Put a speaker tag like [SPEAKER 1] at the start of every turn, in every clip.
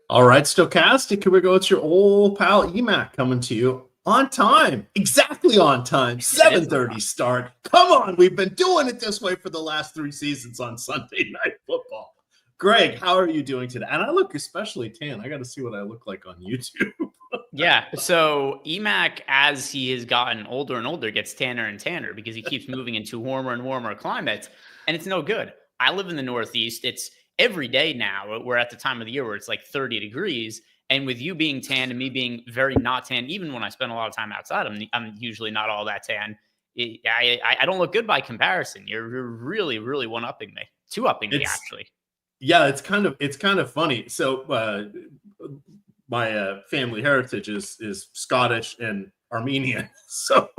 [SPEAKER 1] All right, Stokastic, here we go. It's your old pal EMac coming to you on time, exactly on time, 7:30 start. Come on, we've been doing it this way for the last 3 seasons on Sunday Night Football. Greg, how are you doing today? And I look especially tan. I got to see what I look like on YouTube.
[SPEAKER 2] Yeah, so EMac, as he has gotten older and older, gets tanner and tanner because he keeps moving into warmer and warmer climates, and it's no good. I live in the Northeast. It's every day now. We're at the time of the year where it's like 30 degrees. And with you being tan and me being very not tan, even when I spend a lot of time outside, I'm usually not all that tan. I don't look good by comparison. You're really, really one-upping me. Two-upping me, actually.
[SPEAKER 1] Yeah, it's kind of funny. So my family heritage is Scottish and Armenian. So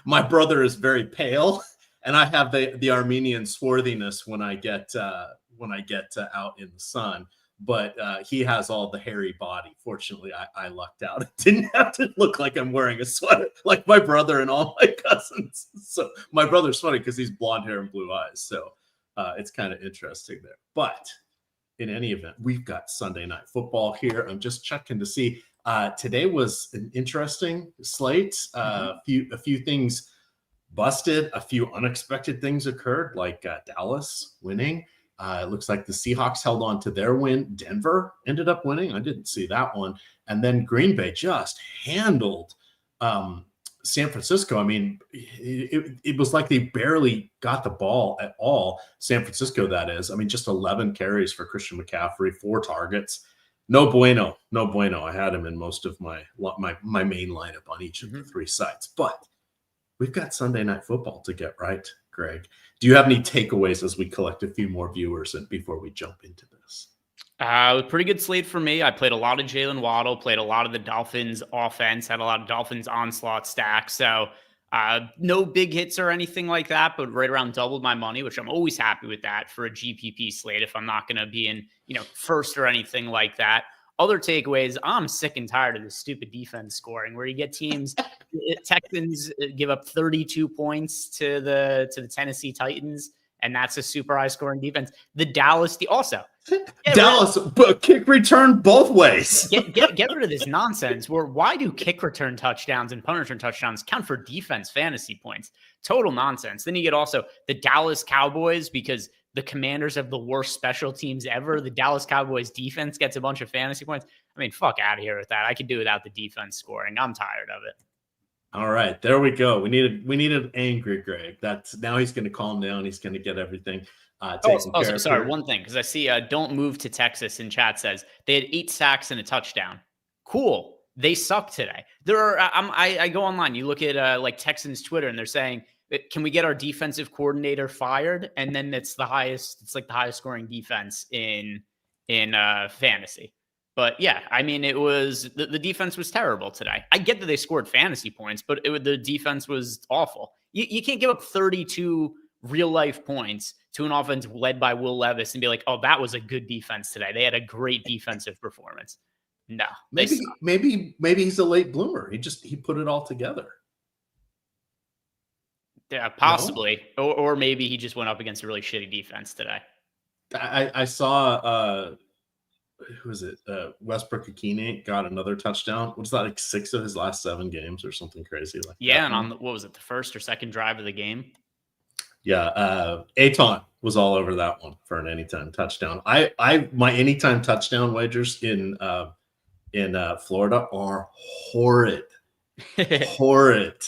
[SPEAKER 1] my brother is very pale, and I have the Armenian swarthiness when I get out in the sun. But he has all the hairy body. Fortunately, I lucked out. It didn't have to look like I'm wearing a sweater like my brother and all my cousins. So my brother's funny because he's blonde hair and blue eyes. So it's kind of interesting there. But in any event, we've got Sunday Night Football here. I'm just checking to see. Today was an interesting slate. A few things busted. A few unexpected things occurred, like Dallas winning. It looks like the Seahawks held on to their win. Denver ended up winning. I didn't see that one. And then Green Bay just handled San Francisco. I mean, it was like they barely got the ball at all. San Francisco, that is. I mean, just 11 carries for Christian McCaffrey, 4 targets. No bueno. No bueno. I had him in most of my main lineup on each of the 3 sites. But we've got Sunday Night Football to get right, Greg. Do you have any takeaways as we collect a few more viewers and before we jump into this?
[SPEAKER 2] It was a pretty good slate for me. I played a lot of Jalen Waddle, played a lot of the Dolphins offense, had a lot of Dolphins onslaught stacks. So no big hits or anything like that, but right around doubled my money, which I'm always happy with that for a GPP slate if I'm not going to be in, first or anything like that. Other takeaways, I'm sick and tired of this stupid defense scoring where you get teams, Texans give up 32 points to the Tennessee Titans, and that's a super high scoring defense. The Dallas,
[SPEAKER 1] but kick return both ways.
[SPEAKER 2] Get rid of this nonsense. Why do kick return touchdowns and punt return touchdowns count for defense fantasy points? Total nonsense. Then you get also the Dallas Cowboys because the Commanders have the worst special teams ever. The Dallas Cowboys defense gets a bunch of fantasy points. I mean, fuck out of here with that. I could do without the defense scoring. I'm tired of it.
[SPEAKER 1] All right, there we go. We needed angry Greg. Now he's going to calm down. He's going to get everything taken care of.
[SPEAKER 2] Sorry, one thing, because I see Don't Move to Texas in chat says they had 8 sacks and a touchdown. Cool. They suck today. There are. I go online. You look at like Texans Twitter, and they're saying, can we get our defensive coordinator fired? And then it's like the highest scoring defense in fantasy. But yeah, I mean, it was the defense was terrible today. I get that they scored fantasy points, but the defense was awful. You can't give up 32 real life points to an offense led by Will Levis and be like, oh, that was a good defense today. They had a great defensive performance. No,
[SPEAKER 1] maybe he's a late bloomer. He put it all together.
[SPEAKER 2] Yeah, possibly. No? Or maybe he just went up against a really shitty defense today.
[SPEAKER 1] I saw, who is it? Westbrook-Ikhine got another touchdown. What's that, like 6 of his last 7 games or something crazy like that?
[SPEAKER 2] Yeah, and on what was it, the first or second drive of the game?
[SPEAKER 1] Yeah, Aton was all over that one for an anytime touchdown. My anytime touchdown wagers in Florida are horrid. Horrid.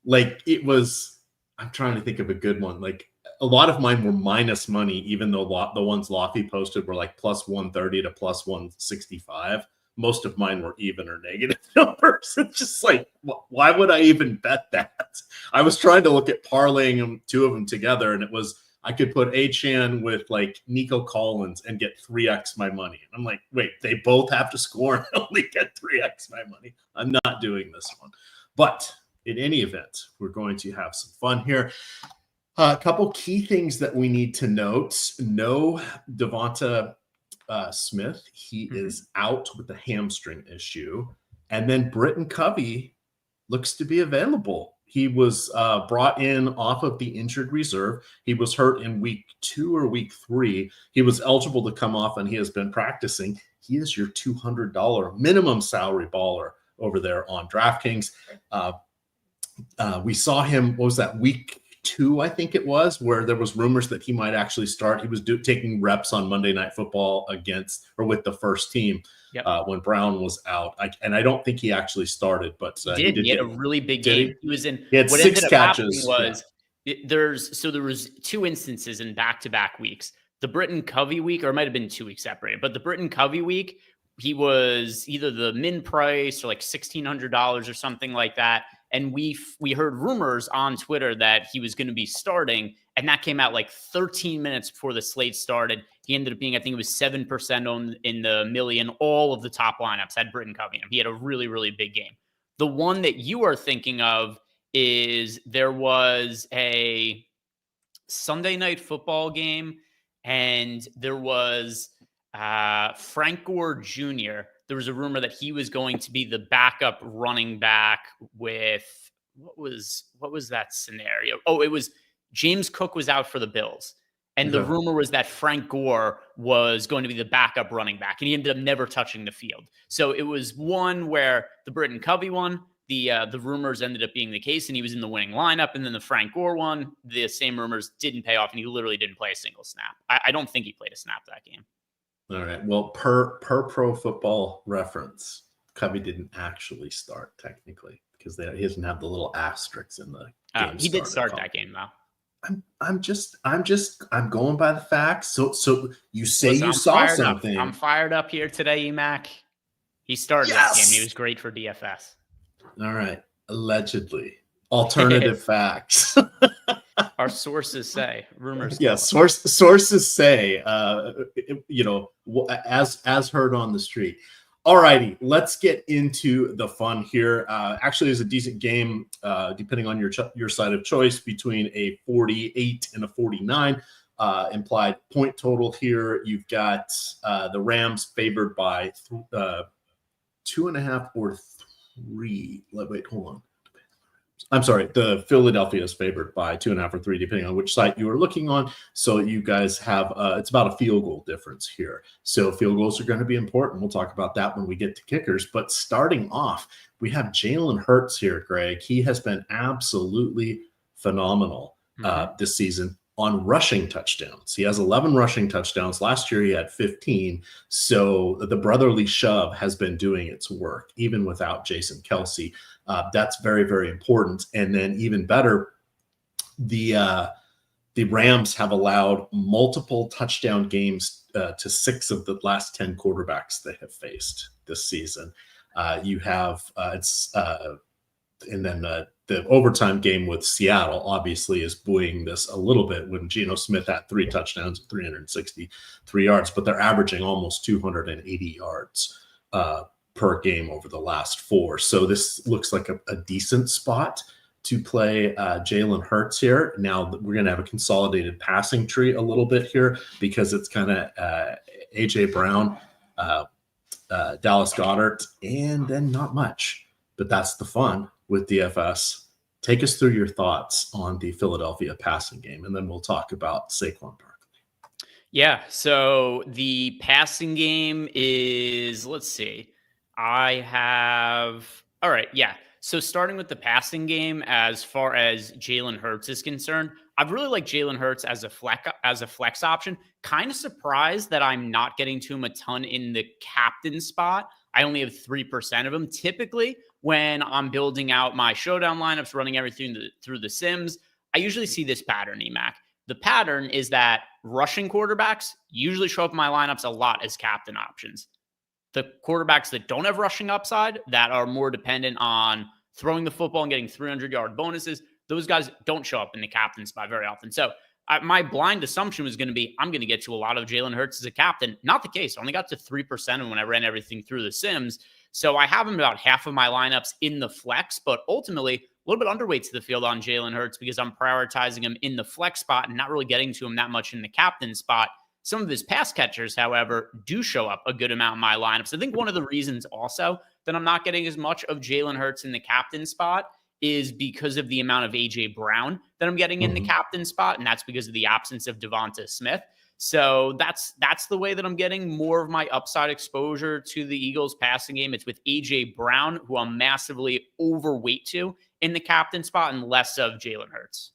[SPEAKER 1] Like it was. I'm trying to think of a good one. Like a lot of mine were minus money, even though the ones Lofty posted were like plus 130 to plus 165. Most of mine were even or negative numbers. It's just like, why would I even bet that? I was trying to look at parlaying them, 2 of them together, and it was I could put Achane with like Nico Collins and get 3x my money. And I'm like, wait, they both have to score and only get 3x my money. I'm not doing this one. But in any event, we're going to have some fun here. A couple key things that we need to note. No Devonta Smith. He is out with the hamstring issue. And then Britton Covey looks to be available He was brought in off of the injured reserve. He was hurt in week 2 or week 3. He was eligible to come off, and he has been practicing. He is your $200 minimum salary baller over there on DraftKings. We saw him, what was that, week 2, I think it was, where there was rumors that he might actually start. He was taking reps on Monday Night Football with the first team.
[SPEAKER 2] Yep.
[SPEAKER 1] When Brown was out. I don't think he actually started, but
[SPEAKER 2] he did. He had a really big game. He was in.
[SPEAKER 1] He had 6 catches.
[SPEAKER 2] There was 2 instances in back-to-back weeks. The Britton Covey week, or it might have been 2 weeks separated, but the Britton Covey week, he was either the min price or like $1,600 or something like that. And we heard rumors on Twitter that he was going to be starting, and that came out like 13 minutes before the slate started. He ended up being, I think it was 7% in the million. All of the top lineups had Britton Covey. He had a really, really big game. The one that you are thinking of is there was a Sunday Night Football game, and there was Frank Gore Jr. There was a rumor that he was going to be the backup running back with what was that scenario? Oh, it was James Cook was out for the Bills. And the rumor was that Frank Gore was going to be the backup running back, and he ended up never touching the field. So it was one where the Britton Covey one, the rumors ended up being the case, and he was in the winning lineup. And then the Frank Gore one, the same rumors didn't pay off, and he literally didn't play a single snap. I don't think he played a snap that game.
[SPEAKER 1] All right. Well, per Pro Football Reference, Covey didn't actually start technically because he doesn't have the little asterisks in the game.
[SPEAKER 2] He did start that game though.
[SPEAKER 1] I'm going by the facts. So you say you saw something.
[SPEAKER 2] I'm fired up here today, EMac. He started that game. He was great for DFS.
[SPEAKER 1] All right. Allegedly. Alternative facts.
[SPEAKER 2] Our sources say. Rumors.
[SPEAKER 1] Yeah, sources say, as heard on the street. All righty, let's get into the fun here. Actually, it's a decent game, depending on your side of choice, between a 48 and a 49 implied point total here. You've got the Rams favored by 2.5 or 3. Wait, hold on. I'm sorry, the Philadelphia is favored by 2.5 or 3, depending on which site you are looking on. So you guys have, it's about a field goal difference here. So field goals are going to be important. We'll talk about that when we get to kickers. But starting off, we have Jalen Hurts here, Greg. He has been absolutely phenomenal this season on rushing touchdowns. He has 11 rushing touchdowns. Last year, he had 15. So the brotherly shove has been doing its work, even without Jason Kelce. That's very, very important. And then even better, the Rams have allowed multiple touchdown games to 6 of the last 10 quarterbacks they have faced this season. You have and then the overtime game with Seattle obviously is buoying this a little bit when Geno Smith had 3 touchdowns and 363 yards, but they're averaging almost 280 yards per game over the last 4. So this looks like a decent spot to play Jalen Hurts here. Now we're going to have a consolidated passing tree a little bit here because it's kind of A.J. Brown, Dallas Goedert, and then not much. But that's the fun with DFS. Take us through your thoughts on the Philadelphia passing game, and then we'll talk about Saquon Barkley.
[SPEAKER 2] Yeah, so the passing game is, let's see. All right, yeah. So starting with the passing game, as far as Jalen Hurts is concerned, I've really liked Jalen Hurts as a flex option. Kind of surprised that I'm not getting to him a ton in the captain spot. I only have 3% of him. Typically, when I'm building out my showdown lineups, running everything through the Sims, I usually see this pattern, EMac. The pattern is that rushing quarterbacks usually show up in my lineups a lot as captain options. The quarterbacks that don't have rushing upside, that are more dependent on throwing the football and getting 300-yard bonuses, those guys don't show up in the captain spot very often. So my blind assumption was going to be I'm going to get to a lot of Jalen Hurts as a captain. Not the case. I only got to 3% when I ran everything through the Sims. So I have him about half of my lineups in the flex, but ultimately a little bit underweight to the field on Jalen Hurts because I'm prioritizing him in the flex spot and not really getting to him that much in the captain spot. Some of his pass catchers, however, do show up a good amount in my lineups. I think one of the reasons also that I'm not getting as much of Jalen Hurts in the captain spot is because of the amount of AJ Brown that I'm getting in the captain spot, and that's because of the absence of Devonta Smith. So that's the way that I'm getting more of my upside exposure to the Eagles passing game. It's with AJ Brown, who I'm massively overweight to in the captain spot, and less of Jalen Hurts.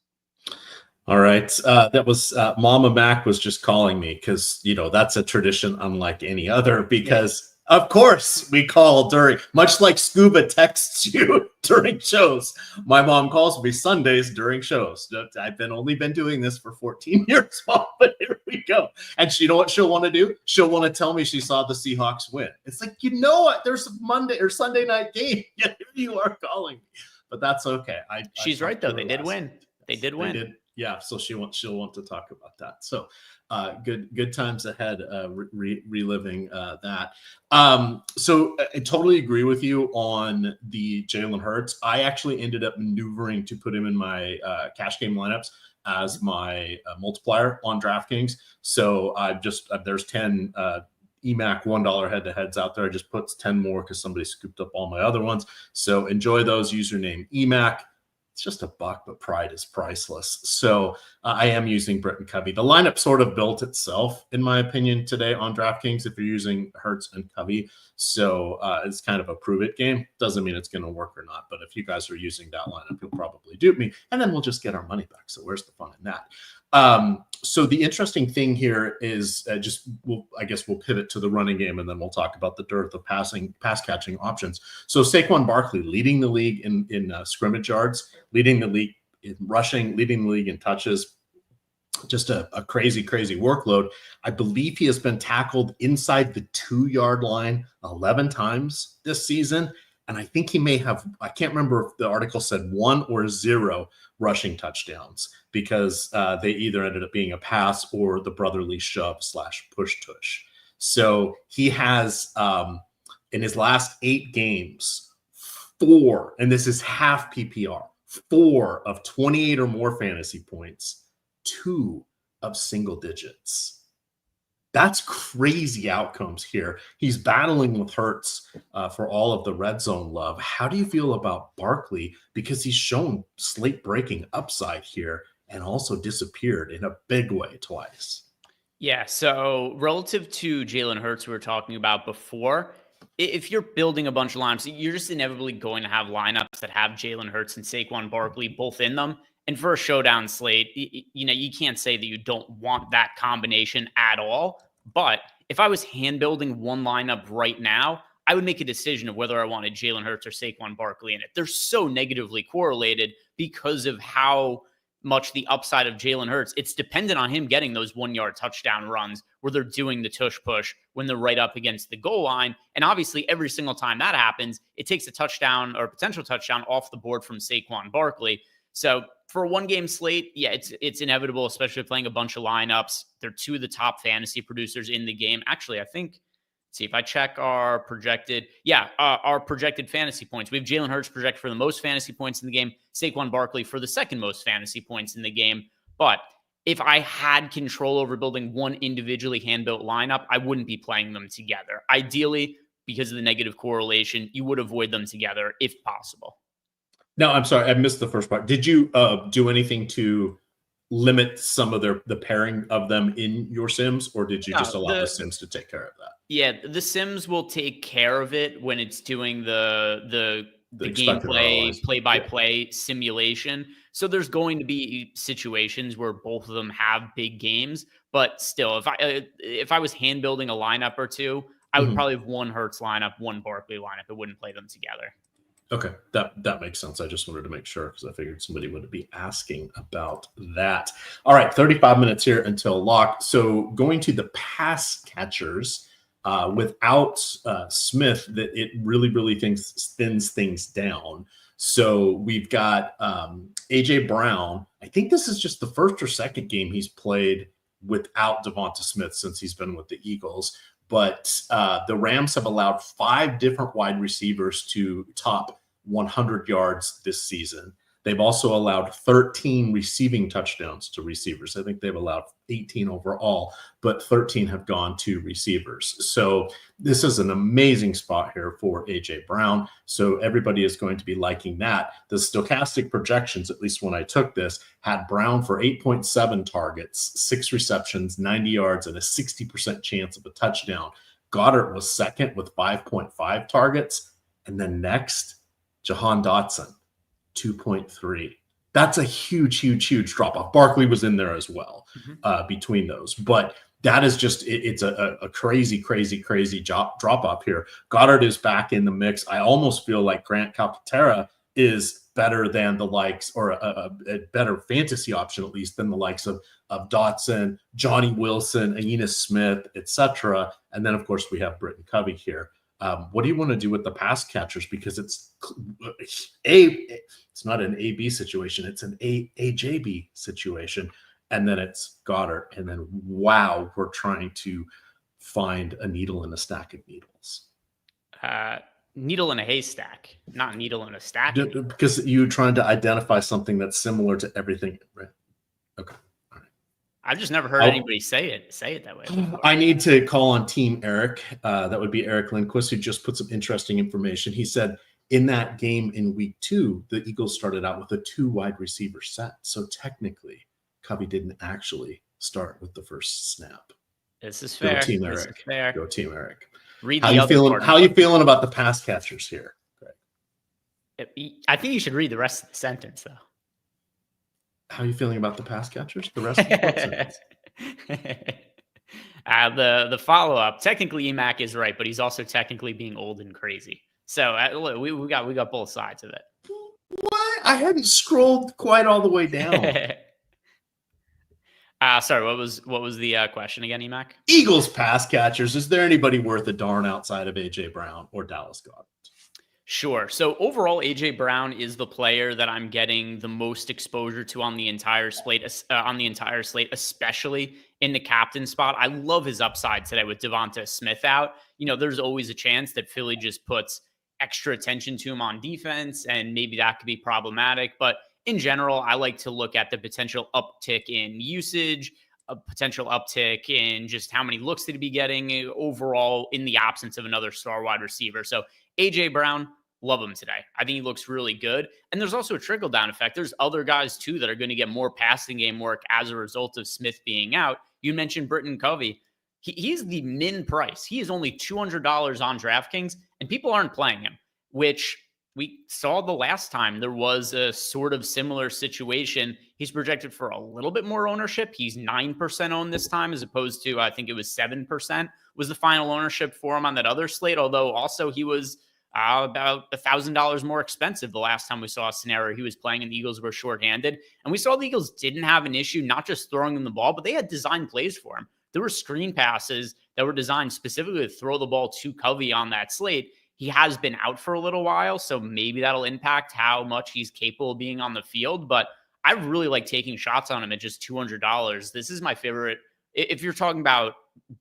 [SPEAKER 1] All right. That was Mama Mac was just calling me because, that's a tradition unlike any other because, of course, we call during, much like Scuba texts you during shows. My mom calls me Sundays during shows. I've only been doing this for 14 years, Mom, but here we go. And you know what she'll want to do? She'll want to tell me she saw the Seahawks win. It's like, what? There's a Monday or Sunday night game. Here you are calling me. But that's okay.
[SPEAKER 2] She's right, though. They did win. They did win.
[SPEAKER 1] They did. Yeah, so she'll want to talk about that. So good times ahead, reliving that. So I totally agree with you on the Jalen Hurts. I actually ended up maneuvering to put him in my cash game lineups as my multiplier on DraftKings. So there's 10 EMac $1 head-to-heads out there. I just put 10 more because somebody scooped up all my other ones. So enjoy those. Username EMac. It's just $1, but pride is priceless. So I am using Britton Covey. The lineup sort of built itself, in my opinion, today on DraftKings if you're using Hurts and Covey. So it's kind of a prove it game. Doesn't mean it's going to work or not. But if you guys are using that lineup, you'll probably dupe me. And then we'll just get our money back. So where's the fun in that? So the interesting thing here is we'll pivot to the running game, and then we'll talk about the dearth of pass catching options. So Saquon Barkley leading the league in scrimmage yards, leading the league in rushing, leading the league in touches. Just a crazy workload. I believe he has been tackled inside the 2-yard line 11 times this season. And I think he may have, I can't remember if the article said 1 or 0 rushing touchdowns because they either ended up being a pass or the brotherly shove / push tush. So he has, in his last 8 games, 4, and this is half PPR, 4 of 28 or more fantasy points, 2 of single digits. That's crazy outcomes here. He's battling with Hurts for all of the red zone love. How do you feel about Barkley? Because he's shown slate-breaking upside here and also disappeared in a big way twice.
[SPEAKER 2] Yeah, so relative to Jalen Hurts, we were talking about before, if you're building a bunch of lineups, you're just inevitably going to have lineups that have Jalen Hurts and Saquon Barkley both in them. And for a showdown slate, you can't say that you don't want that combination at all. But if I was hand building one lineup right now, I would make a decision of whether I wanted Jalen Hurts or Saquon Barkley in it. They're so negatively correlated because of how much the upside of Jalen Hurts. It's dependent on him getting those 1-yard touchdown runs where they're doing the tush push when they're right up against the goal line. And obviously, every single time that happens, it takes a touchdown or potential touchdown off the board from Saquon Barkley. So for a 1-game slate, yeah, it's inevitable, especially playing a bunch of lineups. They're 2 of the top fantasy producers in the game. Actually, I think, let's see if I check our projected fantasy points. We have Jalen Hurts projected for the most fantasy points in the game, Saquon Barkley for the second most fantasy points in the game. But if I had control over building one individually hand-built lineup, I wouldn't be playing them together. Ideally, because of the negative correlation, you would avoid them together if possible.
[SPEAKER 1] No, I'm sorry. I missed the first part. Did you do anything to limit some of the pairing of them in your Sims, or did you just allow the Sims to take care of that?
[SPEAKER 2] Yeah, the Sims will take care of it when it's doing the gameplay, play-by-play simulation. So there's going to be situations where both of them have big games, but still, if I was hand building a lineup or two, I would probably have one Hurts lineup, one Barkley lineup. I wouldn't play them together.
[SPEAKER 1] Okay, that makes sense. I just wanted to make sure because I figured somebody would be asking about that. All right, 35 minutes here until lock. So going to the pass catchers without Smith, that it really thins things down. So we've got AJ Brown. I think this is just the first or second game he's played without Devonta Smith since he's been with the Eagles. But the Rams have allowed 5 different wide receivers to top 100 yards this season. They've also allowed 13 receiving touchdowns to receivers. I think they've allowed 18 overall, but 13 have gone to receivers. So this is an amazing spot here for A.J. Brown. So everybody is going to be liking that. The Stokastic projections, at least when I took this, had Brown for 8.7 targets, 6 receptions, 90 yards, and a 60% chance of a touchdown. Goddard was second with 5.5 targets. And then next, Jahan Dotson, 2.3. That's a huge drop off. Barkley was in there as well between those. But that is just, it's a crazy drop off here. Goddard is back in the mix. I almost feel like Grant Calcaterra is better than the likes, or a better fantasy option, at least, than the likes of Dotson, Johnny Wilson, Aeneas Smith, etc. And then, of course, we have Britton Covey here. What do you want to do with the pass catchers? Because it's not an A-B situation. It's an AJB situation. And then it's Goddard. And then, wow, we're trying to find a needle in a stack of needles.
[SPEAKER 2] Needle in a haystack, not needle in a stack.
[SPEAKER 1] Because you're trying to identify something that's similar to everything. Right? Okay. All right.
[SPEAKER 2] I've just never heard anybody say it that way before.
[SPEAKER 1] I need to call on Team Eric. That would be Eric Lindquist, who just put some interesting information. He said in that game in week 2, the Eagles started out with a 2 wide receiver set. So technically, Covey didn't actually start with the first snap.
[SPEAKER 2] This is fair.
[SPEAKER 1] Go Team Eric.
[SPEAKER 2] This is fair.
[SPEAKER 1] Go Team Eric.
[SPEAKER 2] Read
[SPEAKER 1] how you feeling about the pass catchers here, Greg?
[SPEAKER 2] I think you should read the rest of the sentence, though.
[SPEAKER 1] How are you feeling about the pass catchers? The rest of the sentence.
[SPEAKER 2] The follow-up. Technically, EMac is right, but he's also technically being old and crazy. So we got both sides of it.
[SPEAKER 1] What? I hadn't scrolled quite all the way down.
[SPEAKER 2] Sorry, what was the question again, EMac?
[SPEAKER 1] Eagles pass catchers. Is there anybody worth a darn outside of A.J. Brown or Dallas Goedert?
[SPEAKER 2] Sure. So overall, A.J. Brown is the player that I'm getting the most exposure to on the entire slate, especially in the captain spot. I love his upside today with Devonta Smith out. You know, there's always a chance that Philly just puts extra attention to him on defense, and maybe that could be problematic. But in general, I like to look at the potential uptick in usage, a potential uptick in just how many looks did he be getting overall in the absence of another star wide receiver. So A.J. Brown, love him today. I think he looks really good. And there's also a trickle-down effect. There's other guys, too, that are going to get more passing game work as a result of Smith being out. You mentioned Britton Covey. He's the min price. He is only $200 on DraftKings, and people aren't playing him, which we saw the last time there was a sort of similar situation. He's projected for a little bit more ownership. He's 9% owned this time, as opposed to, I think it was 7% was the final ownership for him on that other slate. Although also he was about $1,000 more expensive the last time we saw a scenario he was playing and the Eagles were shorthanded. And we saw the Eagles didn't have an issue, not just throwing him the ball, but they had designed plays for him. There were screen passes that were designed specifically to throw the ball to Covey on that slate. He has been out for a little while, so maybe that'll impact how much he's capable of being on the field. But I really like taking shots on him at just $200. This is my favorite. If you're talking about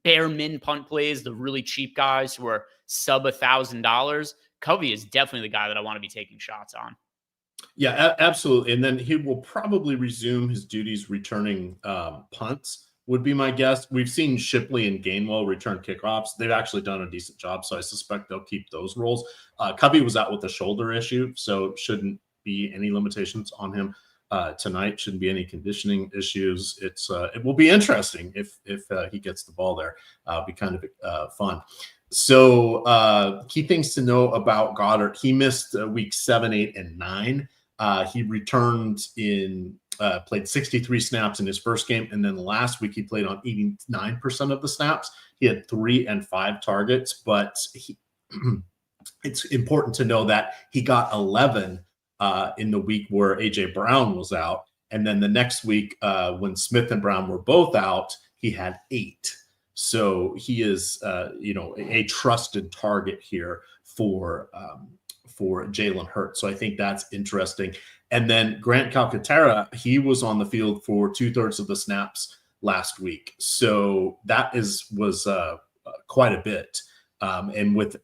[SPEAKER 2] bare min punt plays, the really cheap guys who are sub $1,000, Covey is definitely the guy that I want to be taking shots on.
[SPEAKER 1] Yeah, absolutely. And then he will probably resume his duties returning punts, would be my guess. We've seen Shipley and Gainwell return kickoffs. They've actually done a decent job, so I suspect they'll keep those roles. Covey was out with a shoulder issue, so shouldn't be any limitations on him tonight. Shouldn't be any conditioning issues. It will be interesting if he gets the ball there. It'll be kind of fun. So key things to know about Goddard. He missed week 7, 8, and 9. He returned played 63 snaps in his first game. And then last week he played on 89% of the snaps. He had 3 and 5 targets, but it's important to know that he got 11 in the week where A.J. Brown was out. And then the next week when Smith and Brown were both out, he had 8. So he is, a trusted target here for Jalen Hurts. So I think that's interesting. And then Grant Calcaterra, he was on the field for 2/3 of the snaps last week. So that was quite a bit. And with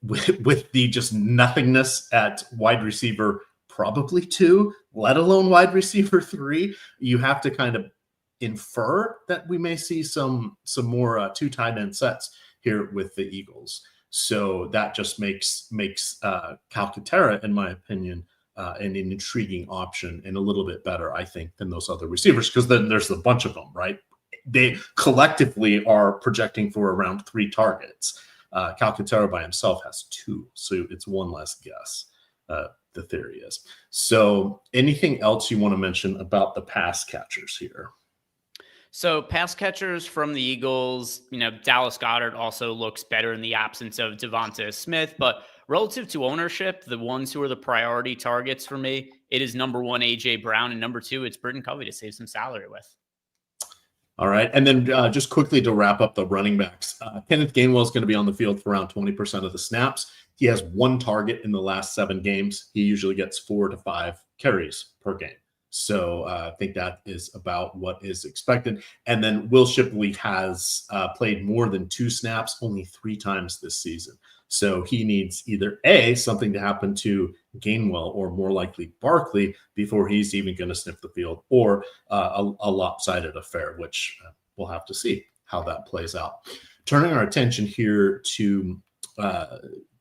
[SPEAKER 1] the just nothingness at wide receiver probably 2, let alone wide receiver 3. You have to kind of infer that we may see some more 2 tight end sets here with the Eagles. So that just makes Calcaterra, in my opinion, an intriguing option and a little bit better, I think, than those other receivers, because then there's a bunch of them, right? They collectively are projecting for around 3 targets. Calcaterra by himself has 2, so it's one less guess. The theory is. So anything else you want to mention about the pass catchers here?
[SPEAKER 2] So pass catchers from the Eagles, Dallas Goedert also looks better in the absence of Devonta Smith, but relative to ownership, the ones who are the priority targets for me, it is number 1, A.J. Brown, and number 2, it's Britton Covey to save some salary with.
[SPEAKER 1] All right. And then just quickly to wrap up the running backs, Kenneth Gainwell is going to be on the field for around 20% of the snaps. He has 1 target in the last 7 games. He usually gets 4 to 5 carries per game. So I think that is about what is expected. And then Will Shipley has played more than 2 snaps only 3 times this season. So he needs either A, something to happen to Gainwell, or more likely Barkley, before he's even going to sniff the field, or a lopsided affair, which we'll have to see how that plays out. Turning our attention here to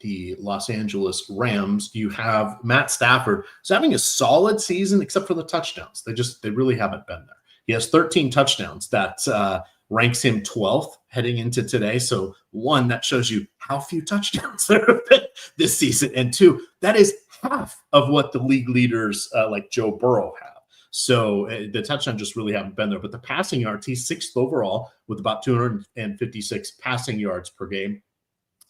[SPEAKER 1] the Los Angeles Rams, you have Matt Stafford, who's having a solid season except for the touchdowns. They really haven't been there. He has 13 touchdowns. That ranks him 12th heading into today. So 1, that shows you how few touchdowns there have been this season. And 2, that is half of what the league leaders like Joe Burrow have. So the touchdowns just really haven't been there. But the passing yards, he's 6th overall with about 256 passing yards per game.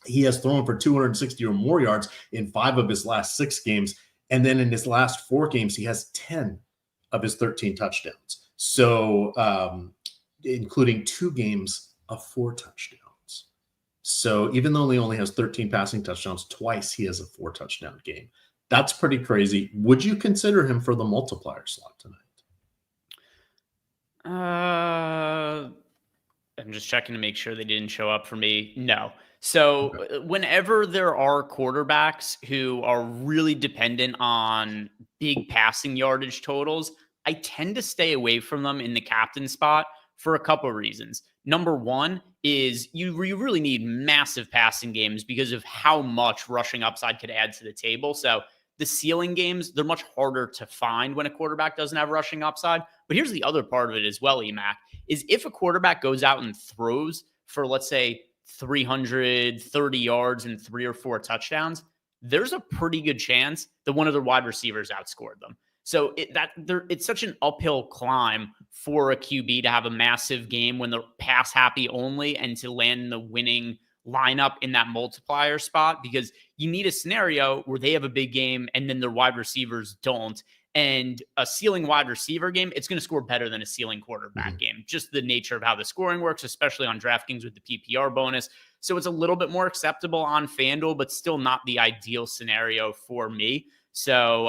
[SPEAKER 1] He has thrown for 260 or more yards in 5 of his last 6 games. And then in his last 4 games, he has 10 of his 13 touchdowns. So including 2 games of 4 touchdowns. So even though he only has 13 passing touchdowns, twice he has a 4 touchdown game. That's pretty crazy. Would you consider him for the multiplier slot tonight?
[SPEAKER 2] I'm just checking to make sure they didn't show up for me. No. So whenever there are quarterbacks who are really dependent on big passing yardage totals, I tend to stay away from them in the captain spot for a couple of reasons. Number 1 is you really need massive passing games because of how much rushing upside could add to the table. So the ceiling games, they're much harder to find when a quarterback doesn't have rushing upside. But here's the other part of it as well, EMac, is if a quarterback goes out and throws for, let's say, 330 yards and 3 or 4 touchdowns, there's a pretty good chance that one of their wide receivers outscored them. So it's such an uphill climb for a QB to have a massive game when they're pass happy only and to land in the winning lineup in that multiplier spot, because you need a scenario where they have a big game and then their wide receivers don't. And a ceiling wide receiver game, it's going to score better than a ceiling quarterback game. Just the nature of how the scoring works, especially on DraftKings with the PPR bonus. So it's a little bit more acceptable on FanDuel, but still not the ideal scenario for me. So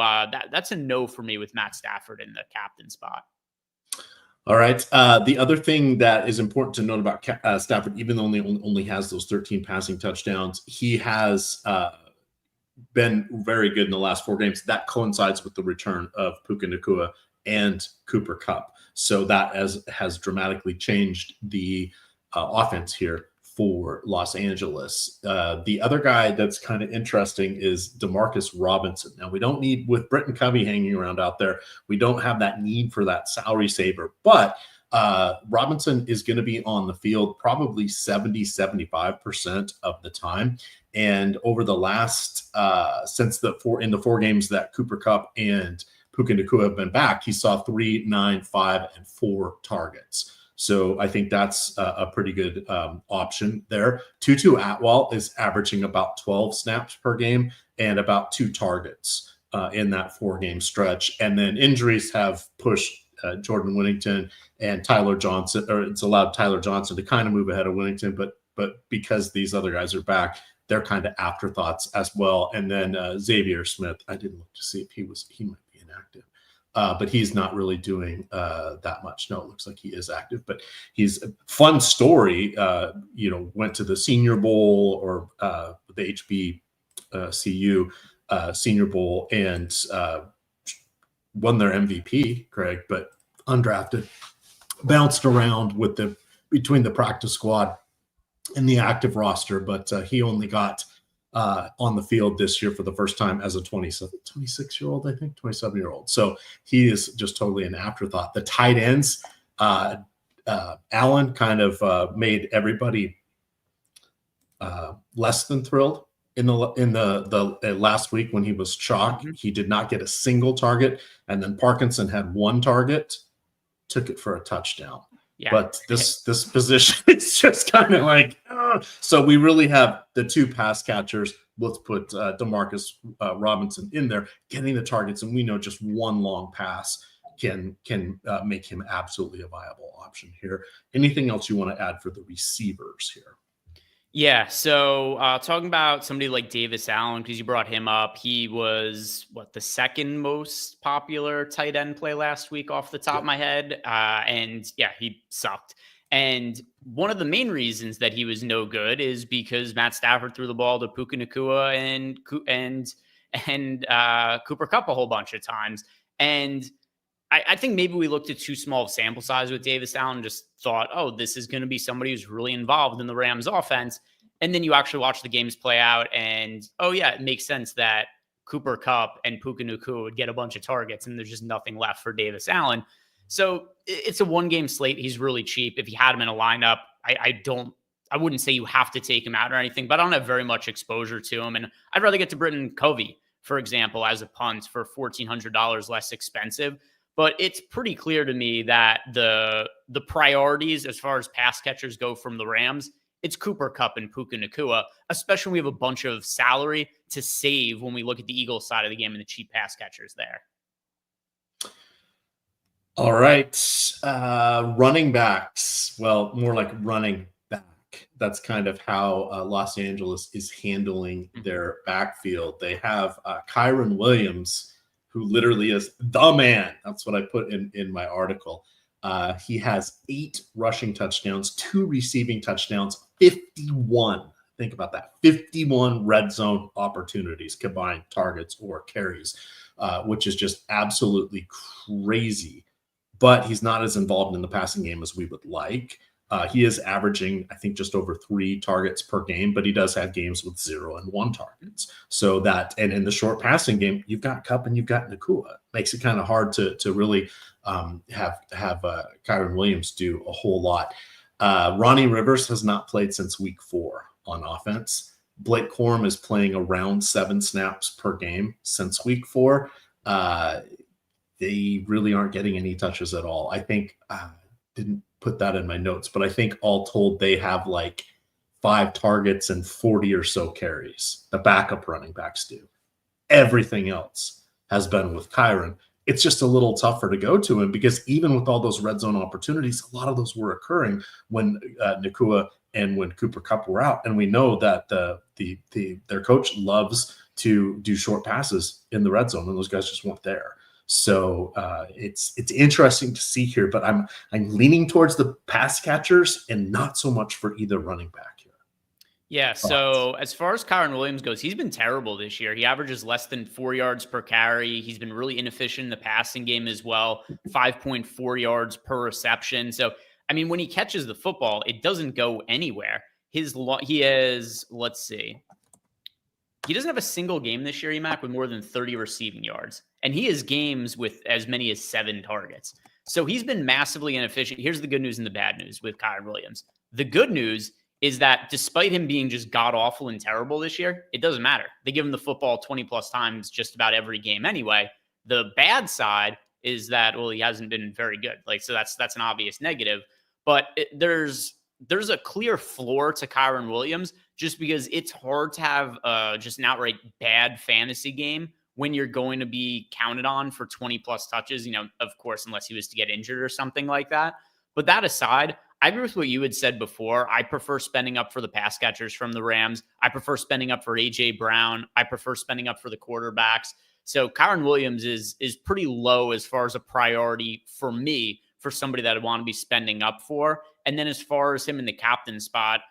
[SPEAKER 2] that's a no for me with Matt Stafford in the captain spot.
[SPEAKER 1] All right. The other thing that is important to note about Stafford, even though he only has those 13 passing touchdowns, he has been very good in the last 4 games. That coincides with the return of Puka Nacua and Cooper Kupp. So that has dramatically changed the offense here for Los Angeles. The other guy that's kind of interesting is Demarcus Robinson. Now, we don't need, with Britton Covey hanging around out there, we don't have that need for that salary saver. But Robinson is going to be on the field probably 75% of the time. And over the last, since in the 4 games that Cooper Kupp and Puka Nacua have been back, he saw 3, 9, 5, and 4 targets. So I think that's a pretty good option there. Tutu Atwell is averaging about 12 snaps per game and about 2 targets in that 4-game stretch. And then injuries have pushed Jordan Whittington and Tyler Johnson, or it's allowed Tyler Johnson to kind of move ahead of Whittington, but because these other guys are back, they're kind of afterthoughts as well. And then Xavier Smith, I didn't look to see if he might be inactive. But he's not really doing that much. No, it looks like he is active, but he's a fun story. Went to the Senior Bowl or the HBCU Senior Bowl and won their MVP, Greg, but undrafted, bounced around between the practice squad and the active roster, but he only got on the field this year for the first time as a 26-year-old, I think, 27-year-old. So he is just totally an afterthought. The tight ends, Allen kind of made everybody less than thrilled in the last week when he was chalk. Mm-hmm. He did not get a single target, and then Parkinson had one target, took it for a touchdown. Yeah. But this position is just kind of like, so we really have the two pass catchers. Let's put Demarcus Robinson in there, getting the targets, and we know just one long pass can make him absolutely a viable option here. Anything else you want to add for the receivers here?
[SPEAKER 2] Yeah, so talking about somebody like Davis Allen, because you brought him up, he was, the second most popular tight end play last week off the top of my head. And yeah, he sucked. And one of the main reasons that he was no good is because Matt Stafford threw the ball to Puka Nacua and Cooper Kupp a whole bunch of times. And I think maybe we looked at too small of sample size with Davis Allen and just thought, oh, this is going to be somebody who's really involved in the Rams offense. And then you actually watch the games play out and, oh yeah, it makes sense that Cooper Kupp and Puka Nacua would get a bunch of targets and there's just nothing left for Davis Allen. So it's a one-game slate. He's really cheap. If you had him in a lineup, I wouldn't say you have to take him out or anything, but I don't have very much exposure to him. And I'd rather get to Britton Covey, for example, as a punt for $1,400 less expensive. But it's pretty clear to me that the priorities as far as pass catchers go from the Rams, it's Cooper Kupp and Puka Nacua, especially when we have a bunch of salary to save when we look at the Eagles side of the game and the cheap pass catchers there.
[SPEAKER 1] All right. Running backs. Well, more like running back. That's kind of how Los Angeles is handling their backfield. They have Kyren Williams, who literally is the man. That's what I put in my article. He has 8 rushing touchdowns, 2 receiving touchdowns, 51. Think about that. 51 red zone opportunities, combined targets or carries, which is just absolutely crazy. But he's not as involved in the passing game as we would like. He is averaging, I think, just over 3 targets per game, but he does have games with 0 and 1 targets. So that, and in the short passing game, you've got Kupp and you've got Nacua. Makes it kind of hard to really have Kyren Williams do a whole lot. Ronnie Rivers has not played since week 4 on offense. Blake Corum is playing around 7 snaps per game since week 4. They really aren't getting any touches at all. I think didn't put that in my notes, but I think all told they have like 5 targets and 40 or so carries. The backup running backs do. Everything else has been with Kyren. It's just a little tougher to go to him because even with all those red zone opportunities, a lot of those were occurring when Nacua and when Cooper Kupp were out. And we know that their coach loves to do short passes in the red zone, and those guys just weren't there. So it's interesting to see here, but I'm leaning towards the pass catchers and not so much for either running back here.
[SPEAKER 2] Yeah, so as far as Kyren Williams goes, he's been terrible this year. He averages less than 4 yards per carry. He's been really inefficient in the passing game as well, 5.4 yards per reception. So, I mean, when he catches the football, it doesn't go anywhere. He has, let's see. He doesn't have a single game this year, EMac, with more than 30 receiving yards. And he has games with as many as 7 targets. So he's been massively inefficient. Here's the good news and the bad news with Kyren Williams. The good news is that despite him being just god-awful and terrible this year, it doesn't matter. They give him the football 20-plus times just about every game anyway. The bad side is that, well, he hasn't been very good. So that's an obvious negative. But there's a clear floor to Kyren Williams just because it's hard to have just an outright bad fantasy game when you're going to be counted on for 20-plus touches, of course, unless he was to get injured or something like that. But that aside, I agree with what you had said before. I prefer spending up for the pass catchers from the Rams. I prefer spending up for A.J. Brown. I prefer spending up for the quarterbacks. So Kyren Williams is pretty low as far as a priority for me, for somebody that I want to be spending up for. And then as far as him in the captain spot,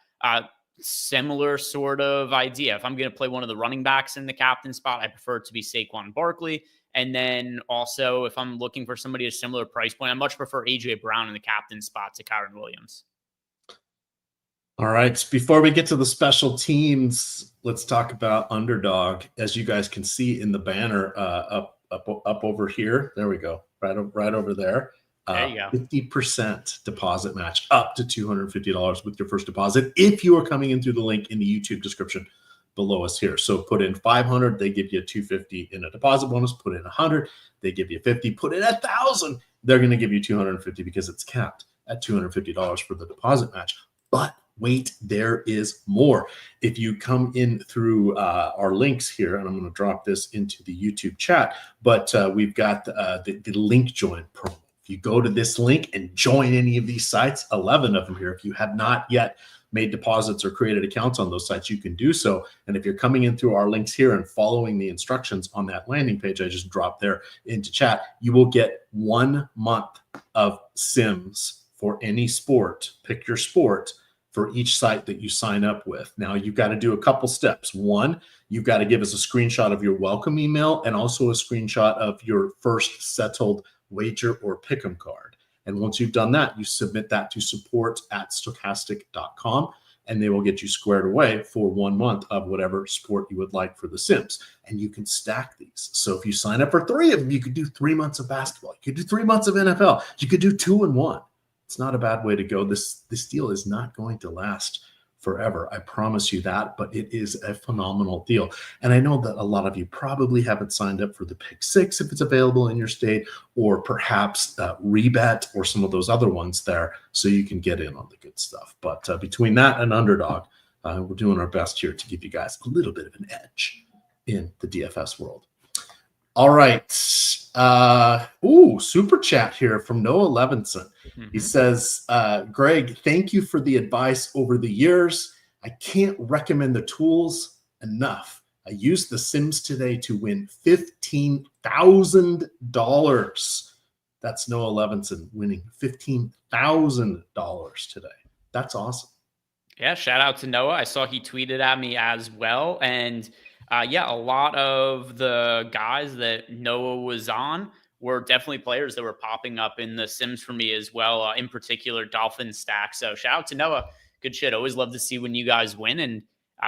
[SPEAKER 2] similar sort of idea. If I'm going to play one of the running backs in the captain spot, I prefer it to be Saquon Barkley. And then also, if I'm looking for somebody at a similar price point, I much prefer AJ Brown in the captain spot to Kyron Williams.
[SPEAKER 1] All right. Before we get to the special teams, let's talk about Underdog. As you guys can see in the banner up over here. There we go. Right over there.
[SPEAKER 2] There you go.
[SPEAKER 1] 50% deposit match up to $250 with your first deposit if you are coming in through the link in the YouTube description below us here. So put in 500, they give you $250 in a deposit bonus. Put in 100, they give you 50. Put in 1,000, they're going to give you $250 because it's capped at $250 for the deposit match. But wait, there is more. If you come in through our links here, and I'm going to drop this into the YouTube chat, but we've got the link join promo. If you go to this link and join any of these sites, 11 of them here, if you have not yet made deposits or created accounts on those sites, you can do so. And if you're coming in through our links here and following the instructions on that landing page I just dropped there into chat, you will get 1 month of Sims for any sport. Pick your sport for each site that you sign up with. Now, you've got to do a couple steps. One, you've got to give us a screenshot of your welcome email and also a screenshot of your first settled wager or pick'em card. And once you've done that, you submit that to support@stokastic.com, and they will get you squared away for 1 month of whatever sport you would like for the Sims. And you can stack these. So if you sign up for 3 of them, you could do 3 months of basketball. You could do 3 months of NFL. You could do 2 in 1. It's not a bad way to go. This deal is not going to last forever. I promise you that, but it is a phenomenal deal. And I know that a lot of you probably haven't signed up for the Pick 6 if it's available in your state, or perhaps Rebet or some of those other ones there, so you can get in on the good stuff. But between that and Underdog, we're doing our best here to give you guys a little bit of an edge in the DFS world. All right. Super chat here from Noah Levinson. He says, Greg, thank you for the advice over the years. I can't recommend the tools enough. I used the Sims today to win $15,000. That's Noah Levinson winning $15,000 today. That's awesome.
[SPEAKER 2] Yeah, shout out to Noah. I saw he tweeted at me as well. And a lot of the guys that Noah was on were definitely players that were popping up in the Sims for me as well, in particular Dolphin stack. So shout out to Noah. Good shit. Always love to see when you guys win. And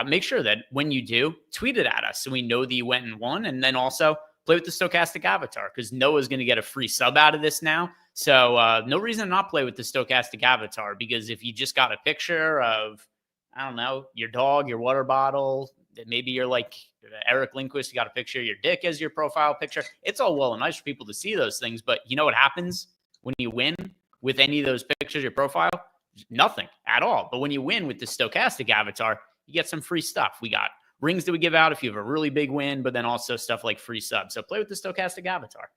[SPEAKER 2] make sure that when you do, tweet it at us so we know that you went and won. And then also play with the Stokastic avatar, because Noah's going to get a free sub out of this now. So no reason to not play with the Stokastic avatar, because if you just got a picture of, I don't know, your dog, your water bottle, maybe you're like Eric Lindquist, you got a picture of your dick as your profile picture. It's all well and nice for people to see those things, but you know what happens when you win with any of those pictures, your profile? Nothing at all. But when you win with the Stokastic avatar, you get some free stuff. We got rings that we give out if you have a really big win, but then also stuff like free subs. So play with the Stokastic avatar.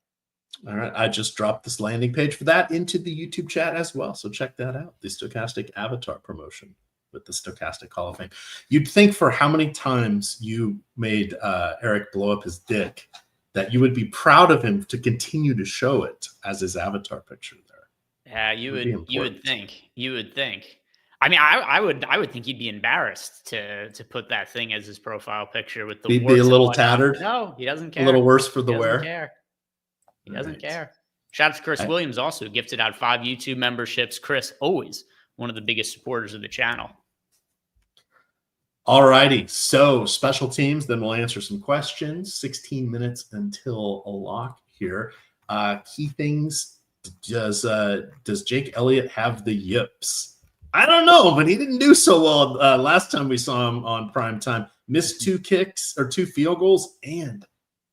[SPEAKER 1] All right. I just dropped this landing page for that into the YouTube chat as well. So check that out. The Stokastic avatar promotion with the Stokastic Hall of Fame. You'd think for how many times you made Eric blow up his dick that you would be proud of him to continue to show it as his avatar picture there.
[SPEAKER 2] Yeah, you would think. I mean, I would think he'd be embarrassed to put that thing as his profile picture with the
[SPEAKER 1] He'd be a little tattered.
[SPEAKER 2] No, he doesn't care.
[SPEAKER 1] A little worse for the wear.
[SPEAKER 2] He doesn't care. Shout out to Chris Williams, also gifted out 5 YouTube memberships. Chris, always one of the biggest supporters of the channel.
[SPEAKER 1] All righty. So special teams, then we'll answer some questions. 16 minutes until a lock here. Key things. Does Jake Elliott have the yips? I don't know, but he didn't do so well last time we saw him on prime time. Missed 2 kicks or 2 field goals and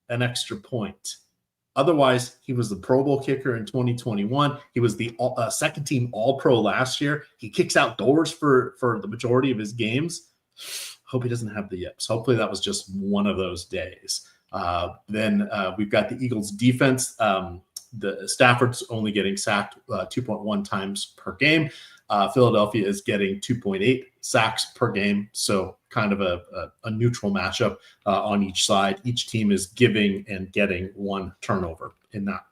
[SPEAKER 1] an extra point. Otherwise, he was the Pro Bowl kicker in 2021. He was the second team All-Pro last year. He kicks outdoors for the majority of his games. Hope he doesn't have the yips. Hopefully that was just one of those days. Then we've got the Eagles defense. The Stafford's only getting sacked 2.1 times per game. Philadelphia is getting 2.8 sacks per game. So kind of a neutral matchup on each side. Each team is giving and getting 1 turnover in that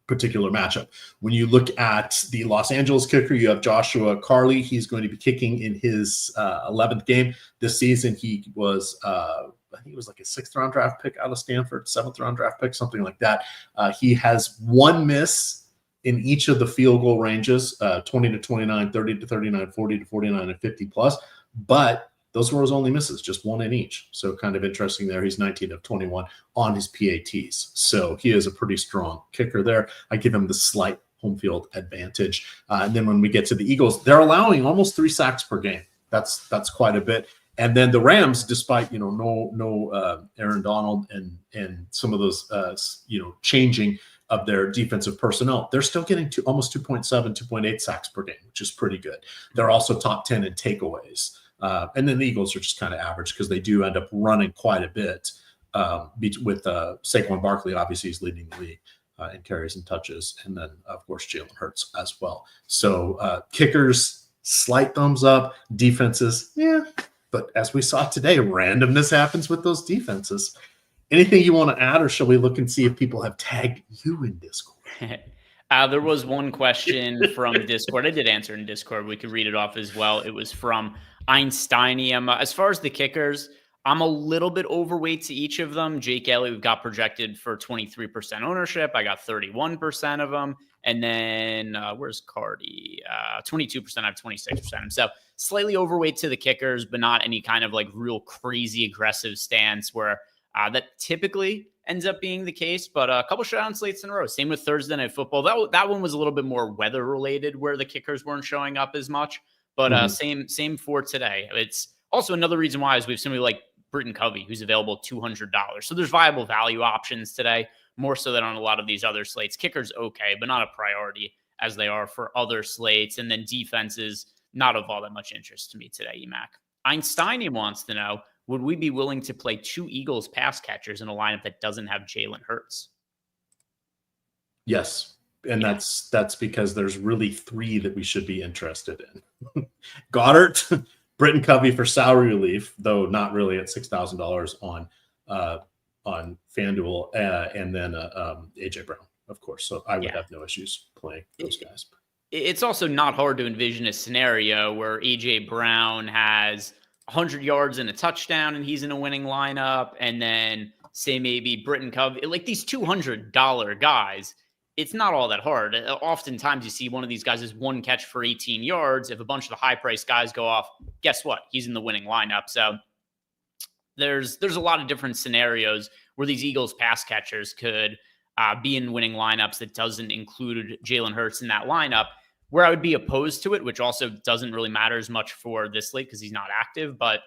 [SPEAKER 1] particular matchup. When you look at the Los Angeles kicker, you have Joshua Carley. He's going to be kicking in his 11th game this season. He was I think it was like a 6th round draft pick out of Stanford, 7th round draft pick, something like that. He has one miss in each of the field goal ranges, 20 to 29, 30 to 39, 40 to 49, and 50 plus. But those were his only misses, just one in each. So kind of interesting there. He's 19 of 21 on his PATs. So he is a pretty strong kicker there. I give him the slight home field advantage. And then when we get to the Eagles, they're allowing almost 3 sacks per game. That's quite a bit. And then the Rams, despite no Aaron Donald and some of those changing of their defensive personnel, they're still getting to almost 2.7, 2.8 sacks per game, which is pretty good. They're also top 10 in takeaways. And then the Eagles are just kind of average because they do end up running quite a bit with Saquon Barkley. Obviously, he's leading the league in carries and touches. And then, of course, Jalen Hurts as well. So kickers, slight thumbs up. Defenses, yeah. But as we saw today, randomness happens with those defenses. Anything you want to add, or shall we look and see if people have tagged you in Discord?
[SPEAKER 2] There was one question from Discord. I did answer in Discord. We could read it off as well. It was from Einsteinium. As far as the kickers, I'm a little bit overweight to each of them. Jake Elliott, we've got projected for 23% ownership. I got 31% of them. And then where's Cardi? 22%. I have 26%. So slightly overweight to the kickers, but not any kind of like real crazy aggressive stance where that typically ends up being the case. But a couple showdown slates in a row. Same with Thursday Night Football. That one was a little bit more weather related where the kickers weren't showing up as much. But same for today. It's also another reason why is we have somebody like Britton Covey who's available $200. So there's viable value options today, more so than on a lot of these other slates. Kickers okay, but not a priority as they are for other slates. And then defenses, not of all that much interest to me today, EMac. Einstein wants to know, would we be willing to play 2 Eagles pass catchers in a lineup that doesn't have Jalen Hurts?
[SPEAKER 1] Yes. And that's because there's really 3 that we should be interested in. Goddard, Britton Covey for salary relief, though not really at $6,000 on FanDuel, and then AJ Brown, of course. So I would have no issues playing those guys.
[SPEAKER 2] It's also not hard to envision a scenario where AJ Brown has 100 yards and a touchdown and he's in a winning lineup, and then say maybe Britton Covey, like these $200 guys. It's not all that hard. Oftentimes you see one of these guys is 1 catch for 18 yards. If a bunch of the high-priced guys go off, guess what? He's in the winning lineup. So there's a lot of different scenarios where these Eagles pass catchers could be in winning lineups that doesn't include Jalen Hurts in that lineup. Where I would be opposed to it, which also doesn't really matter as much for this slate because he's not active. But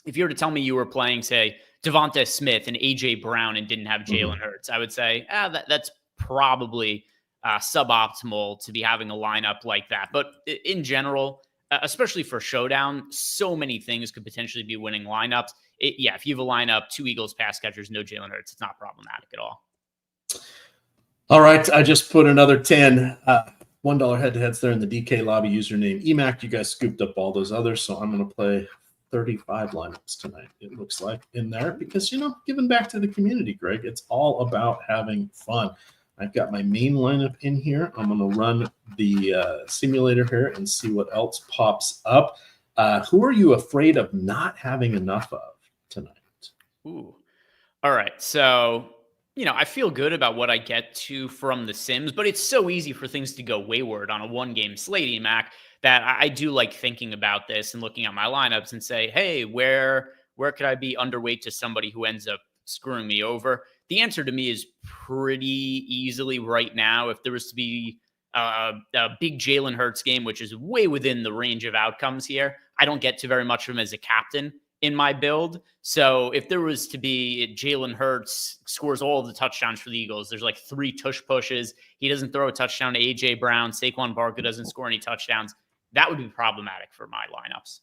[SPEAKER 2] if you were to tell me you were playing, say, Devonta Smith and AJ Brown and didn't have Jalen Hurts, I would say, that's probably suboptimal to be having a lineup like that. But in general, especially for Showdown, so many things could potentially be winning lineups. If you have a lineup, 2 Eagles pass catchers, no Jalen Hurts, it's not problematic at all.
[SPEAKER 1] All right, I just put another 10 $1 head-to-heads there in the DK lobby username. EMac, you guys scooped up all those others, so I'm going to play 35 lineups tonight, it looks like, in there because, giving back to the community, Greg. It's all about having fun. I've got my main lineup in here. I'm going to run the simulator here and see what else pops up. Who are you afraid of not having enough of tonight?
[SPEAKER 2] Ooh. All right. So, I feel good about what I get to from the Sims, but it's so easy for things to go wayward on a 1-game slate, Mac, that I do like thinking about this and looking at my lineups and say, hey, where could I be underweight to somebody who ends up screwing me over? The answer to me is pretty easily right now. If there was to be a big Jalen Hurts game, which is way within the range of outcomes here, I don't get to very much of him as a captain in my build. So if there was to be Jalen Hurts scores all of the touchdowns for the Eagles, there's like 3 tush pushes. He doesn't throw a touchdown to AJ Brown. Saquon Barkley doesn't score any touchdowns. That would be problematic for my lineups.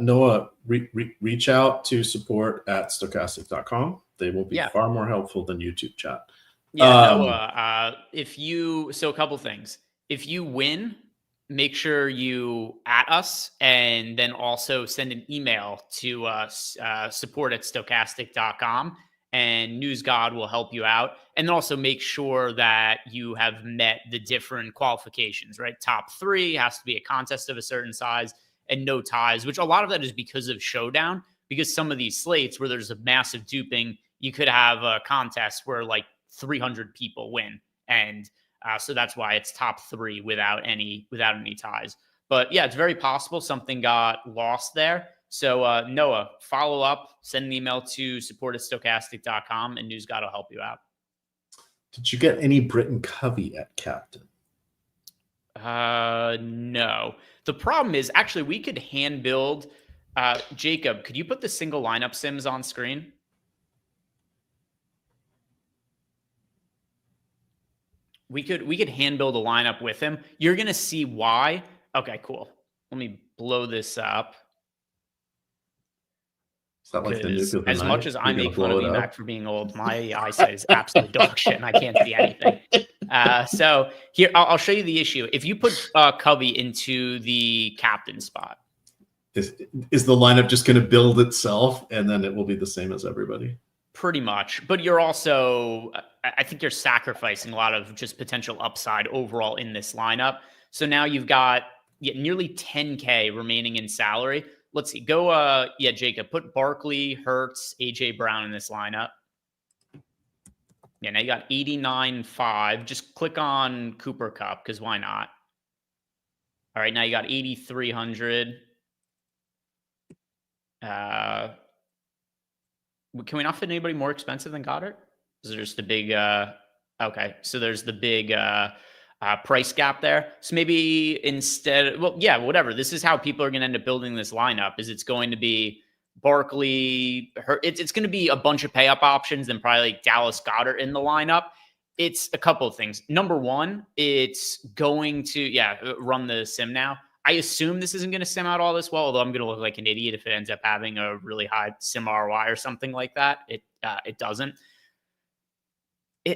[SPEAKER 1] Noah, reach out to support at stokastic.com. They will be far more helpful than YouTube chat.
[SPEAKER 2] Noah, a couple things. If you win, make sure you at us and then also send an email to support at stokastic.com. and News God will help you out. And then also make sure that you have met the different qualifications, right? Top 3 has to be a contest of a certain size and no ties, which a lot of that is because of Showdown, because some of these slates where there's a massive duping, you could have a contest where like 300 people win. And so that's why it's top 3 without any ties. But yeah, it's very possible something got lost there. So Noah, follow up, send an email to support@stokastic.com, and News God will help you out.
[SPEAKER 1] Did you get any Britton Covey at captain?
[SPEAKER 2] No. The problem is, actually, we could hand build. Jacob, could you put the single lineup sims on screen? We could hand build a lineup with him. You're gonna see why. Okay, cool. Let me blow this up.
[SPEAKER 1] Is that like the
[SPEAKER 2] as much as I make fun of EMac for being old, my eyesight is absolute dog shit, and I can't see anything. So here, I'll show you the issue. If you put Covey into the captain spot,
[SPEAKER 1] is the lineup just going to build itself, and then it will be the same as everybody?
[SPEAKER 2] Pretty much. But you're also, I think you're sacrificing a lot of just potential upside overall in this lineup. So now you've got nearly 10K remaining in salary. Let's see. Go, Jacob, put Barkley, Hurts, AJ Brown in this lineup. Yeah, now you got 89.5. Just click on Cooper Kupp, because why not? All right, now you got 8,300. Can we not fit anybody more expensive than Goddard? Is there just a big okay, so there's the big price gap there. So maybe instead, well, yeah, whatever. This is how people are going to end up building this lineup. Is it's going to be Barkley. It's going to be a bunch of pay up options and probably like Dallas Goedert in the lineup. It's a couple of things. Number one, it's going to run the sim now. I assume this isn't going to sim out all this well, although I'm going to look like an idiot if it ends up having a really high sim ROI or something like that. It doesn't.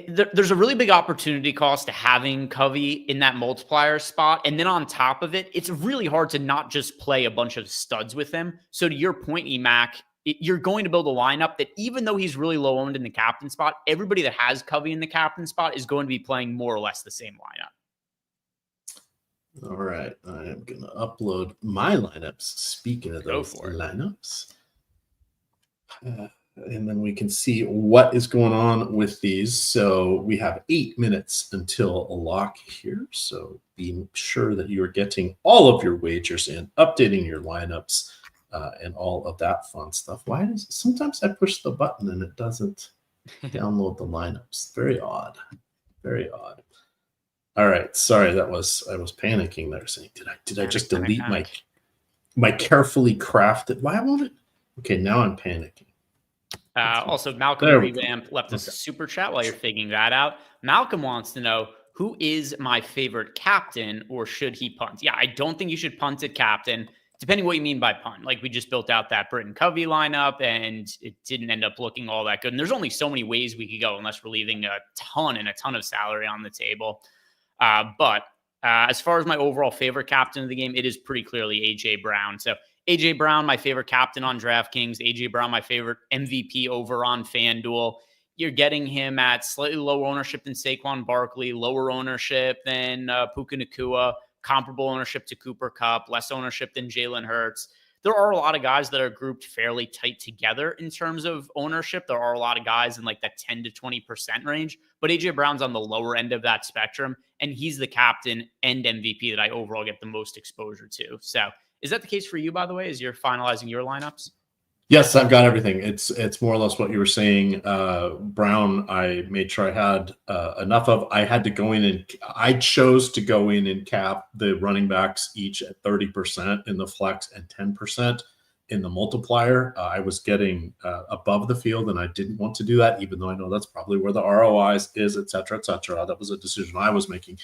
[SPEAKER 2] There's a really big opportunity cost to having Covey in that multiplier spot. And then on top of it, it's really hard to not just play a bunch of studs with him. So to your point, EMac, you're going to build a lineup that even though he's really low owned in the captain spot, everybody that has Covey in the captain spot is going to be playing more or less the same lineup.
[SPEAKER 1] All right. I am going to upload my lineups. Speaking of those lineups. And then we can see what is going on with these. So we have 8 minutes until a lock here. So be sure that you are getting all of your wagers in, updating your lineups, and all of that fun stuff. Why does sometimes I push the button and it doesn't download the lineups? Very odd. Very odd. All right. Sorry, I was panicking there, saying, did I just delete my carefully crafted? Why won't it? Okay, now I'm panicking.
[SPEAKER 2] Also, Malcolm Revamp left us a super chat while you're figuring that out. Malcolm wants to know, who is my favorite captain, or should he punt? Yeah, I don't think you should punt at captain, depending what you mean by punt. Like, we just built out that Britton Covey lineup, and it didn't end up looking all that good. And there's only so many ways we could go unless we're leaving a ton of salary on the table. But as far as my overall favorite captain of the game, it is pretty clearly AJ Brown. So AJ Brown, my favorite captain on DraftKings. AJ Brown, my favorite MVP over on FanDuel. You're getting him at slightly lower ownership than Saquon Barkley, lower ownership than Puka Nacua, comparable ownership to Cooper Kupp, less ownership than Jalen Hurts. There are a lot of guys that are grouped fairly tight together in terms of ownership. There are a lot of guys in like that 10 to 20% range, but AJ Brown's on the lower end of that spectrum, and he's the captain and MVP that I overall get the most exposure to. So is that the case for you, by the way, as you're finalizing your lineups?
[SPEAKER 1] Yes, I've got everything. It's more or less what you were saying. Brown, I made sure I had enough of. I had to go in and I chose to go in and cap the running backs each at 30% in the flex and 10% in the multiplier. I was getting above the field, and I didn't want to do that, even though I know that's probably where the ROIs is, et cetera, et cetera. That was a decision I was making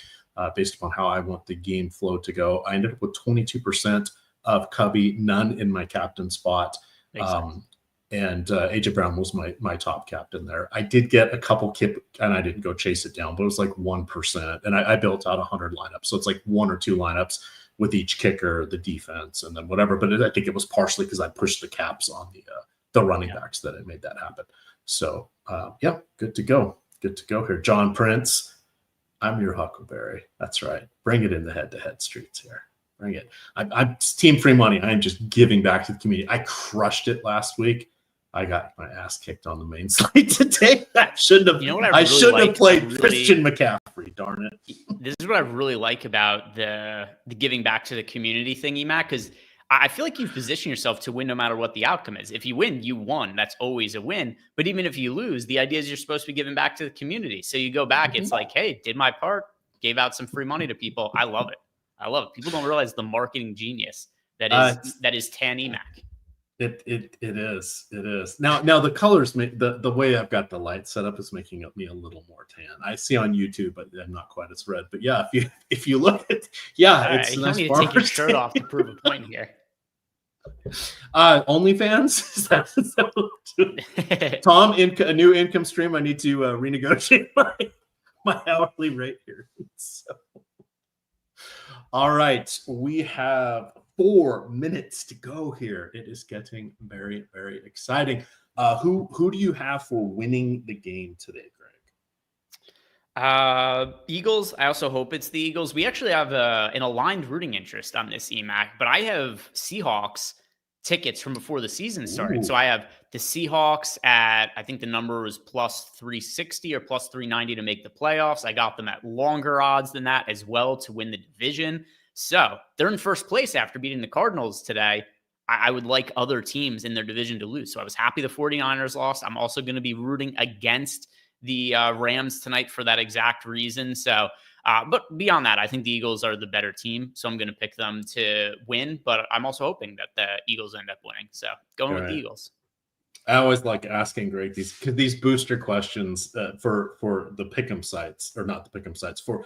[SPEAKER 1] based upon how I want the game flow to go. I ended up with 22% of Cubby, none in my captain spot. And AJ Brown was my top captain there. I did get a couple kip, and I didn't go chase it down, but it was like 1%. And I built out 100 lineups. So it's like 1 or 2 lineups with each kicker, the defense, and then whatever. But I think it was partially because I pushed the caps on the running backs that it made that happen. So, yeah, good to go. Good to go here. John Prince, I'm your Huckleberry. That's right. Bring it in the head-to-head streets here. Bring it. I'm team free money. I am just giving back to the community. I crushed it last week. I got my ass kicked on the main slate today. I shouldn't have.
[SPEAKER 2] You know what
[SPEAKER 1] I shouldn't have played Christian McCaffrey. Darn it.
[SPEAKER 2] This is what I really like about the giving back to the community thing, EMac, because I feel like you've positioned yourself to win no matter what the outcome is. If you win, you won. That's always a win. But even if you lose, the idea is you're supposed to be giving back to the community. So you go back, it's like, hey, did my part, gave out some free money to people. I love it. I love it. People don't realize the marketing genius that is Tan EMac.
[SPEAKER 1] It is. Now the colors make the way I've got the light set up is making me a little more tan. I see on YouTube, but I'm not quite as red. But yeah, if you look at it's
[SPEAKER 2] you
[SPEAKER 1] nice.
[SPEAKER 2] don't need to take your shirt off to prove a point here.
[SPEAKER 1] OnlyFans? Is that Tom, a new income stream. I need to renegotiate my hourly rate here. So. All right, we have 4 minutes to go here. It is getting very, very exciting. Who do you have for winning the game today, Greg?
[SPEAKER 2] Eagles. I also hope it's the Eagles. We actually have an aligned rooting interest on this EMac, but I have Seahawks tickets from before the season started. Ooh. So I have the Seahawks at, I think the number was plus 360 or plus 390 to make the playoffs. I got them at longer odds than that as well to win the division. So they're in first place after beating the Cardinals today. I would like other teams in their division to lose. So I was happy the 49ers lost. I'm also going to be rooting against the Rams tonight for that exact reason. So, but beyond that, I think the Eagles are the better team. So I'm going to pick them to win, but I'm also hoping that the Eagles end up winning. So going with the Eagles.
[SPEAKER 1] I always like asking Greg these booster questions for the pick'em sites, or not the pick'em sites, for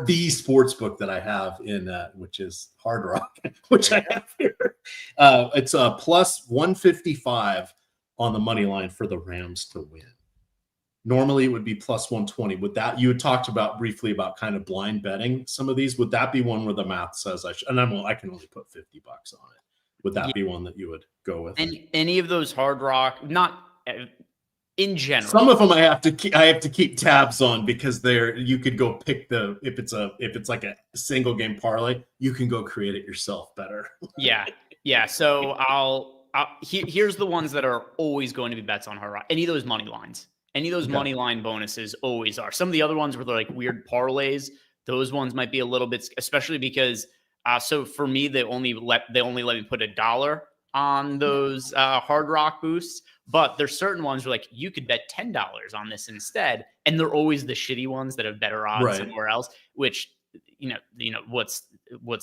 [SPEAKER 1] the sportsbook that I have in which is Hard Rock, which I have here. It's a plus 155 on the money line for the Rams to win. Normally it would be plus 120. Would that, you had talked about briefly about kind of blind betting some of these? Would that be one where the math says I should? And I can only put $50 on it. Would that be one that you would go with?
[SPEAKER 2] And any of those Hard Rock, not in general.
[SPEAKER 1] Some of them I have to keep tabs on because you could go pick if it's like a single game parlay, you can go create it yourself better.
[SPEAKER 2] Yeah. So here's the ones that are always going to be bets on Hard Rock. Any of those money lines, money line bonuses always are. Some of the other ones where they're like weird parlays, those ones might be a little bit, especially because. So for me, they only let me put $1 on those Hard Rock boosts, but there's certain ones where like you could bet $10 on this instead, and they're always the shitty ones that have better odds somewhere else. Which you know what's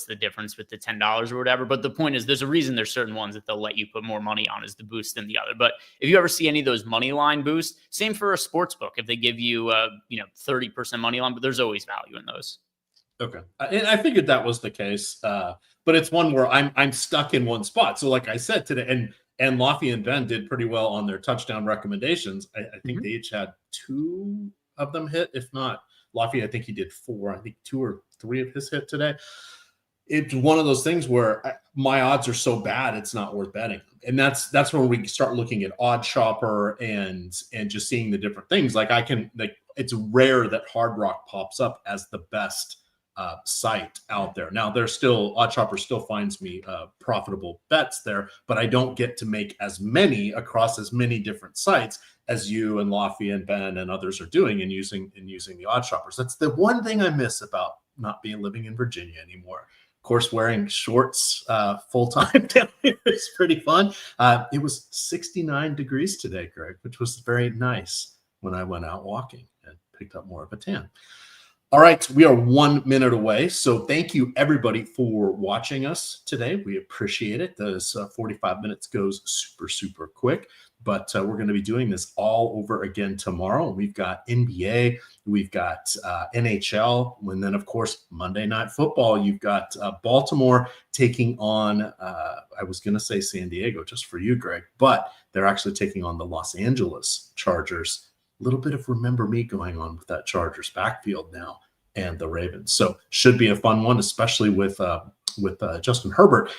[SPEAKER 2] the difference with the $10 or whatever? But the point is, there's a reason there's certain ones that they'll let you put more money on as the boost than the other. But if you ever see any of those money line boosts, same for a sports book. If they give you 30% money line, but there's always value in those.
[SPEAKER 1] Okay. And I figured that was the case, but it's one where I'm stuck in one spot. So like I said today, and Lafayette and Ben did pretty well on their touchdown recommendations. I think they each had 2 of them hit. If not, Lafayette, I think he did 4. I think 2 or 3 of his hit today. It's one of those things where my odds are so bad, it's not worth betting. And that's when we start looking at Odd Shopper and just seeing the different things. It's rare that Hard Rock pops up as the best site out there. Now there's still Odd Shopper still finds me profitable bets there, but I don't get to make as many across as many different sites as you and Lafayette and Ben and others are doing and using the Odd Shoppers. That's the one thing I miss about not living in Virginia anymore. Of course, wearing shorts full time down here is pretty fun. It was 69 degrees today, Greg, which was very nice when I went out walking and picked up more of a tan. All right, we are 1 minute away. So thank you, everybody, for watching us today. We appreciate it. Those 45 minutes goes super, super quick. But we're going to be doing this all over again tomorrow. We've got NBA, we've got NHL, and then, of course, Monday Night Football. You've got Baltimore taking on, I was going to say San Diego just for you, Greg, but they're actually taking on the Los Angeles Chargers. A little bit of remember me going on with that Chargers backfield now and the Ravens. So should be a fun one, especially with with Justin Herbert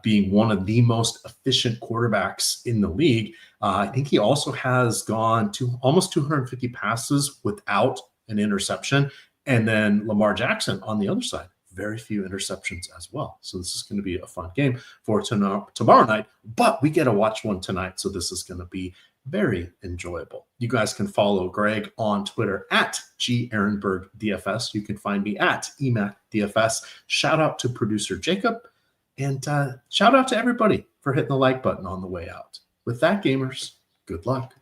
[SPEAKER 1] being one of the most efficient quarterbacks in the league. I think he also has gone to almost 250 passes without an interception. And then Lamar Jackson on the other side, very few interceptions as well. So this is going to be a fun game for tomorrow night, but we get to watch one tonight. So this is going to be very enjoyable. You guys can follow Greg on Twitter at GEhrenbergDFS. You can find me at EMac DFS. Shout out to producer Jacob, and shout out to everybody for hitting the like button on the way out. With that, gamers, good luck.